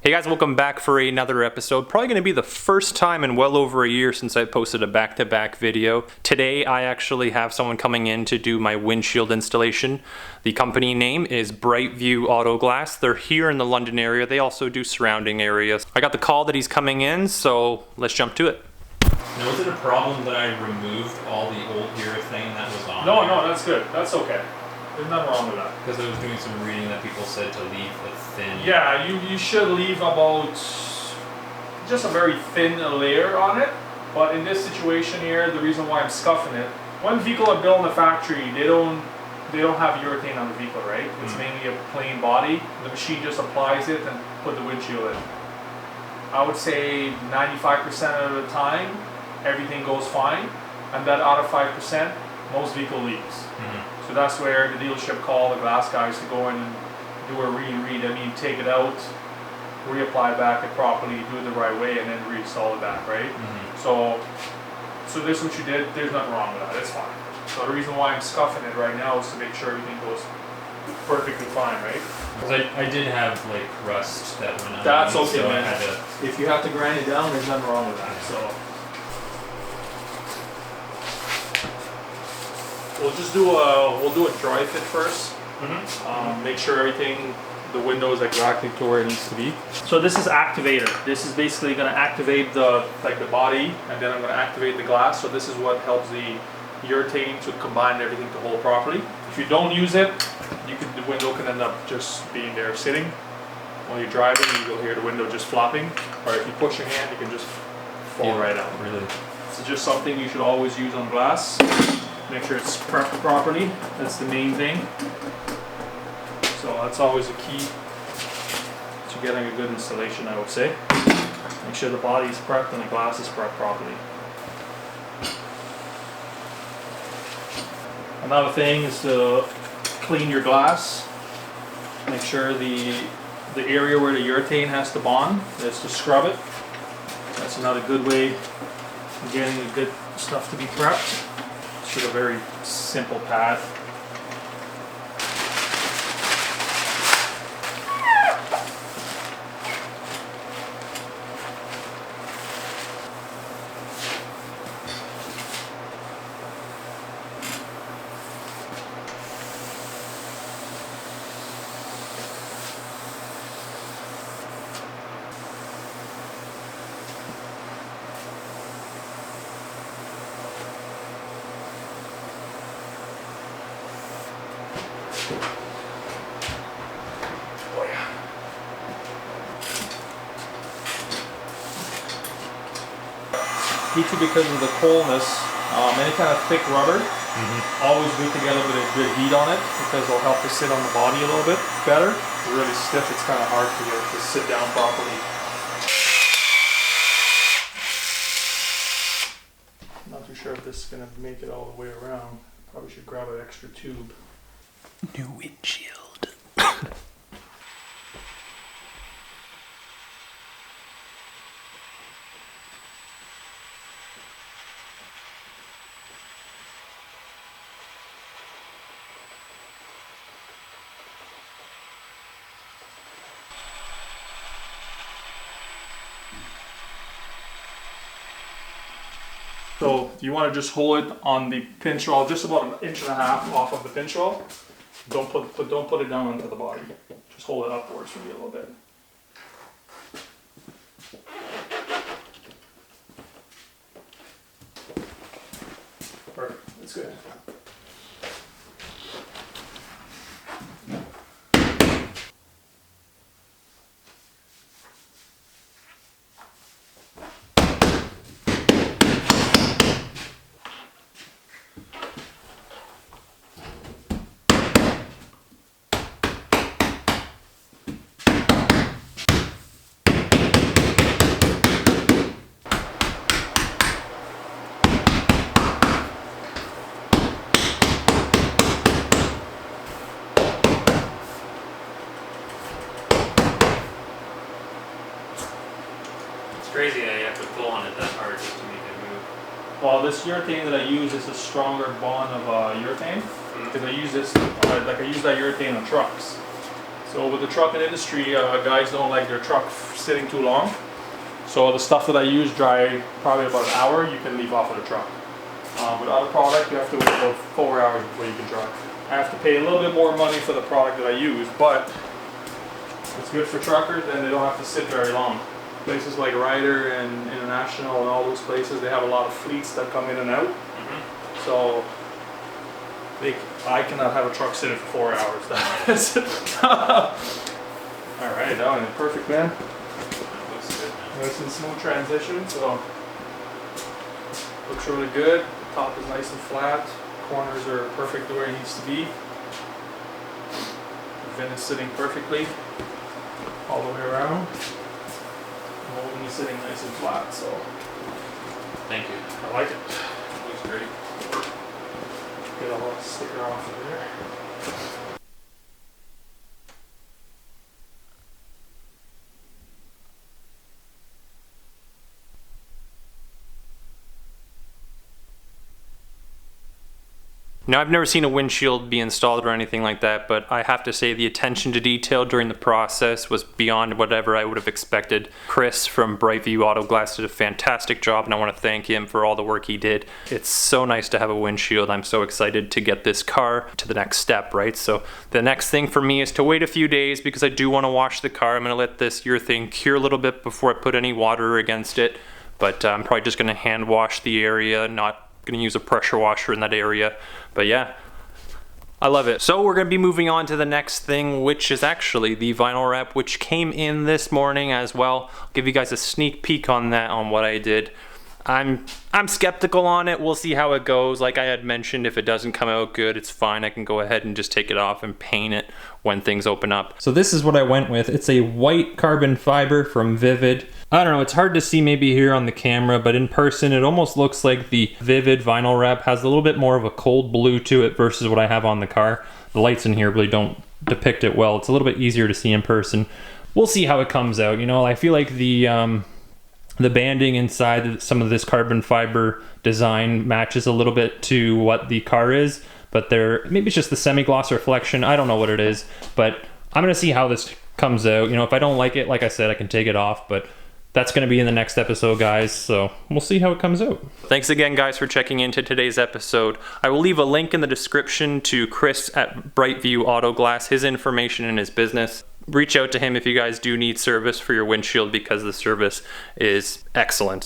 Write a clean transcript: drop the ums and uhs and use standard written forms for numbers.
Hey guys, welcome back for another episode. Probably going to be the first time in well over a year since I posted a back-to-back video. Today I actually have someone coming in to do my windshield installation. The company name is BrightVuAutoGlass. They're here in the London area. They also do surrounding areas. I got the call that he's coming in, so let's jump to it. Now, was it a problem that I removed all the old urethane that was on No, there? no, that's good. That's okay. There's nothing wrong with that. Because I was doing some reading that people said to leave a thin... Yeah, you should leave about just a very thin layer on it. But in this situation here, the reason why I'm scuffing it, when vehicle are built in the factory, they don't have urethane on the vehicle, right? It's mainly a plain body. The machine just applies it and put the windshield in. I would say 95% of the time, everything goes fine. And that out of 5%, most vehicle leaks. So that's where the dealership call the glass guys to go in and do a read. I mean, take it out, reapply back it properly, do it the right way, and then reinstall it back, right? So this is what you did. There's nothing wrong with that. It's fine. So the reason why I'm scuffing it right now is to make sure everything goes perfectly fine, right? Because I did have like rust that went on. That's okay, so man. I had to... If you have to grind it down, there's nothing wrong with that. So we'll do a dry fit first. Make sure everything, the window is exactly to where it needs to be. So this is activator. This is basically going to activate the body, and then I'm going to activate the glass. So this is what helps the urethane to combine everything to hold properly. If you don't use it, the window can end up just being there sitting. While you're driving, you'll hear the window just flopping. Or if you push your hand, you can just fall right out. Really? This is just something you should always use on glass. Make sure it's prepped properly. That's the main thing. So that's always a key to getting a good installation, I would say. Make sure the body is prepped and the glass is prepped properly. Another thing is to clean your glass. Make sure the area where the urethane has to bond is to scrub it. That's another good way of getting the good stuff to be prepped. It's just a very simple path. Heated because of the coldness, any kind of thick rubber, always good to get a bit of good heat on it because it'll help to sit on the body a little bit better. If it's really stiff, it's kind of hard to get it to sit down properly. I'm not too sure if this is going to make it all the way around. Probably should grab an extra tube. New windshield. So you want to just hold it on the pinch roll, just about 1.5 inches off of the pinch roll. Don't put it down onto the body. Just hold it upwards for me a little bit. Perfect. That's good. Crazy that you have to pull on it that hard just to make it move. Well, this urethane that I use is a stronger bond of urethane because I use this like I use that urethane on trucks. So with the trucking industry, guys don't like their truck sitting too long. So the stuff that I use dry probably about an hour, you can leave off of the truck. With other product, you have to wait about 4 hours before you can dry. I have to pay a little bit more money for the product that I use, but it's good for truckers and they don't have to sit very long. Places like Ryder and International and all those places, they have a lot of fleets that come in and out. So I cannot have a truck sitting for 4 hours. Alright, that went perfect, man. Looks good. Nice and smooth transition, so looks really good. The top is nice and flat. Corners are perfect where it needs to be. The VIN is sitting perfectly all the way around. The molding is sitting nice and flat, so Thank you. I like it. Looks great. Get all that sticker off of there. Now, I've never seen a windshield be installed or anything like that, but I have to say the attention to detail during the process was beyond whatever I would have expected. Chris from BrightVuAutoGlass did a fantastic job, and I want to thank him for all the work he did. It's so nice to have a windshield. I'm so excited to get this car to the next step, right? So the next thing for me is to wait a few days because I do want to wash the car. I'm going to let this urethane cure a little bit before I put any water against it, but I'm probably just going to hand wash the area, not going to use a pressure washer in that area. But yeah, I love it. So we're going to be moving on to the next thing, which is actually the vinyl wrap, which came in this morning as well. I'll give you guys a sneak peek on that, on what I did. I'm skeptical on it. We'll see how it goes. Like I had mentioned, if it doesn't come out good, it's fine. I can go ahead and just take it off and paint it when things open up. So this is what I went with. It's a white carbon fiber from Vivid. I don't know, it's hard to see maybe here on the camera, but in person it almost looks like the Vivid vinyl wrap has a little bit more of a cold blue to it versus what I have on the car. The lights in here really don't depict it well. It's a little bit easier to see in person. We'll see how it comes out. You know, I feel like the banding inside some of this carbon fiber design matches a little bit to what the car is, but maybe it's just the semi-gloss reflection. I don't know what it is, but I'm gonna see how this comes out. You know, if I don't like it, like I said, I can take it off, but that's going to be in the next episode, guys, so we'll see how it comes out. Thanks again, guys, for checking into today's episode. I will leave a link in the description to Chris at BrightVuAutoGlass, his information and his business. Reach out to him if you guys do need service for your windshield, because the service is excellent.